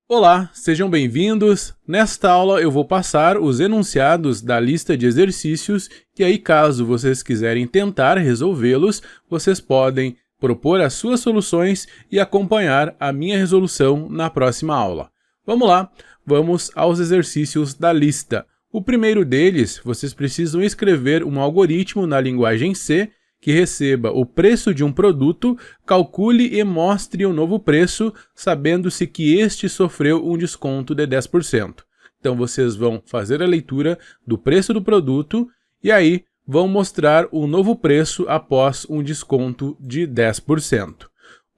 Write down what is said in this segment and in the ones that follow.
Olá, sejam bem-vindos. Nesta aula eu vou passar os enunciados da lista de exercícios e aí, caso vocês quiserem tentar resolvê-los, vocês podem propor as suas soluções e acompanhar a minha resolução na próxima aula. Vamos lá, vamos aos exercícios da lista. O primeiro deles, vocês precisam escrever um algoritmo na linguagem C que receba o preço de um produto, calcule e mostre o novo preço, sabendo-se que este sofreu um desconto de 10%. Então, vocês vão fazer a leitura do preço do produto e aí vão mostrar o novo preço após um desconto de 10%.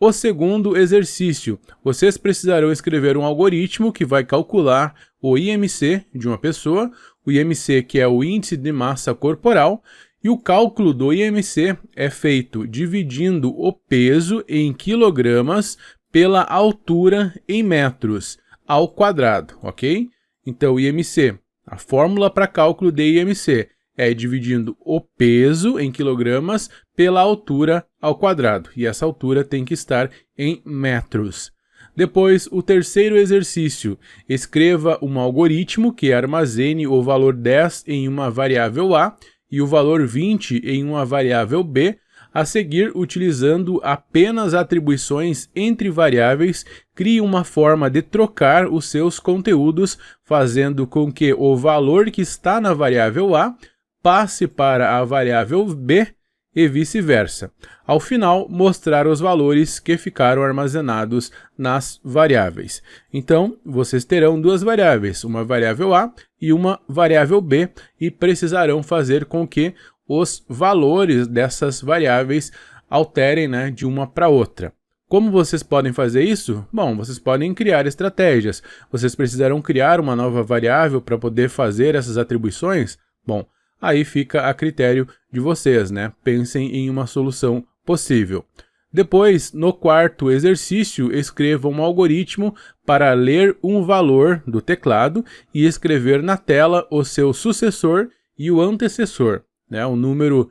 O segundo exercício, vocês precisarão escrever um algoritmo que vai calcular o IMC de uma pessoa, o IMC que é o índice de massa corporal, e o cálculo do IMC é feito dividindo o peso em quilogramas pela altura em metros ao quadrado, ok? Então, o IMC, a fórmula para cálculo de IMC é dividindo o peso em quilogramas pela altura ao quadrado, e essa altura tem que estar em metros. Depois, o terceiro exercício, escreva um algoritmo que armazene o valor 10 em uma variável A, e o valor 20 em uma variável B, a seguir, utilizando apenas atribuições entre variáveis, crie uma forma de trocar os seus conteúdos, fazendo com que o valor que está na variável A passe para a variável B e vice-versa. Ao final, mostrar os valores que ficaram armazenados nas variáveis. Então, vocês terão duas variáveis, uma variável A e uma variável B, e precisarão fazer com que os valores dessas variáveis alterem, de uma para outra. Como vocês podem fazer isso? Bom, vocês podem criar estratégias. Vocês precisarão criar uma nova variável para poder fazer essas atribuições? Bom, aí fica a critério de vocês, Pensem em uma solução possível. Depois, no quarto exercício, escreva um algoritmo para ler um valor do teclado e escrever na tela o seu sucessor e o antecessor, o número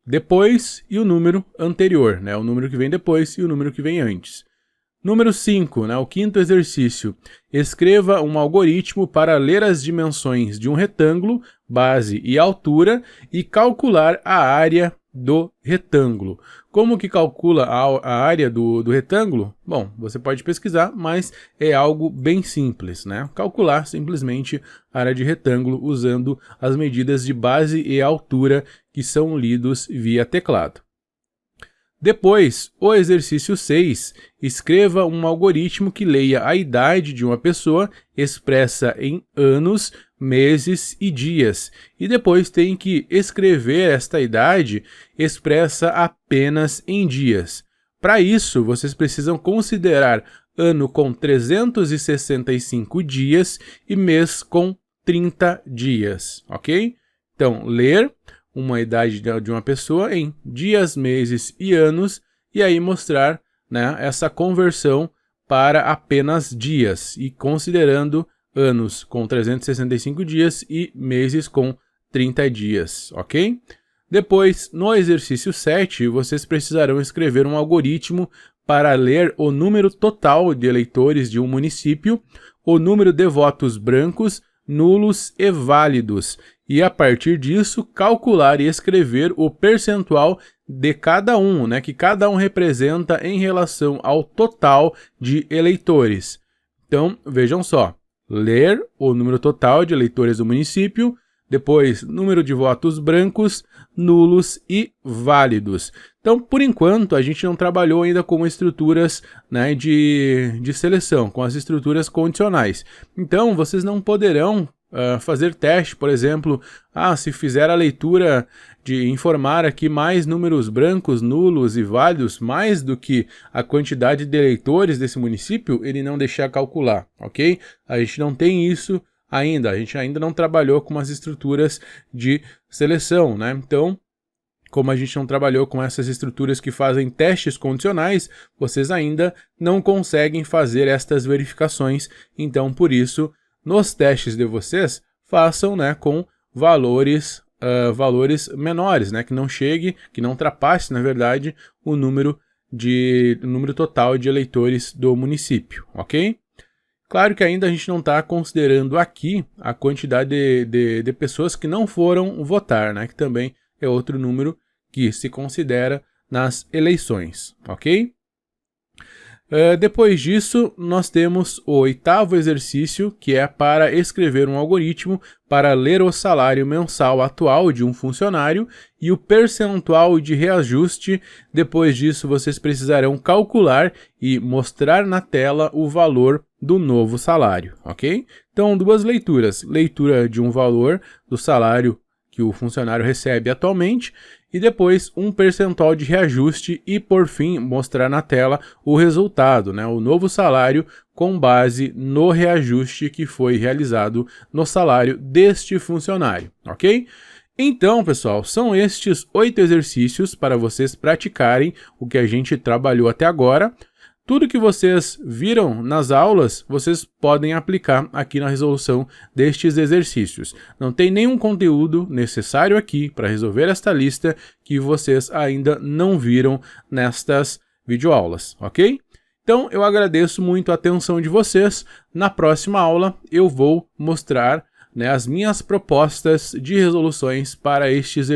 depois e o número anterior, o número que vem depois e o número que vem antes. Número 5, o quinto exercício. Escreva um algoritmo para ler as dimensões de um retângulo, base e altura, e calcular a área do retângulo. Como que calcula a área do retângulo? Bom, você pode pesquisar, mas é algo bem simples, Calcular simplesmente a área de retângulo usando as medidas de base e altura que são lidos via teclado. Depois, o exercício 6, escreva um algoritmo que leia a idade de uma pessoa expressa em anos, meses e dias, e depois tem que escrever esta idade expressa apenas em dias. Para isso, vocês precisam considerar ano com 365 dias e mês com 30 dias, ok? Então, ler uma idade de uma pessoa em dias, meses e anos, e aí mostrar essa conversão para apenas dias, e considerando anos com 365 dias e meses com 30 dias, ok? Depois, no exercício 7, vocês precisarão escrever um algoritmo para ler o número total de eleitores de um município, o número de votos brancos, nulos e válidos, e a partir disso calcular e escrever o percentual de cada um, que cada um representa em relação ao total de eleitores. Então, vejam só, ler o número total de eleitores do município, depois número de votos brancos, nulos e válidos. Então, por enquanto, a gente não trabalhou ainda com estruturas de seleção, com as estruturas condicionais. Então, vocês não poderão fazer teste, por exemplo, se fizer a leitura de informar aqui mais números brancos, nulos e válidos, mais do que a quantidade de eleitores desse município, ele não deixar calcular, ok? A gente não tem isso ainda, a gente ainda não trabalhou com as estruturas de seleção, Então, como a gente não trabalhou com essas estruturas que fazem testes condicionais, vocês ainda não conseguem fazer estas verificações, então por isso, nos testes de vocês, façam com valores menores, que não chegue, que não ultrapasse, na verdade, o número total de eleitores do município, ok? Claro que ainda a gente não está considerando aqui a quantidade de pessoas que não foram votar, né? Que também é outro número que se considera nas eleições, ok? Depois disso, nós temos o 8º exercício, que é para escrever um algoritmo para ler o salário mensal atual de um funcionário e o percentual de reajuste. Depois disso, vocês precisarão calcular e mostrar na tela o valor do novo salário, ok? Então, duas leituras. Leitura de um valor do salário que o funcionário recebe atualmente e depois um percentual de reajuste e, por fim, mostrar na tela o resultado, né, o novo salário com base no reajuste que foi realizado no salário deste funcionário, ok? Então, pessoal, são estes 8 exercícios para vocês praticarem o que a gente trabalhou até agora. Tudo que vocês viram nas aulas, vocês podem aplicar aqui na resolução destes exercícios. Não tem nenhum conteúdo necessário aqui para resolver esta lista que vocês ainda não viram nestas videoaulas, ok? Então, eu agradeço muito a atenção de vocês. Na próxima aula, eu vou mostrar, né, as minhas propostas de resoluções para estes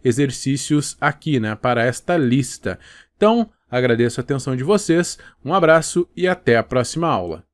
exercícios aqui, né, para esta lista. Então, agradeço a atenção de vocês, um abraço e até a próxima aula.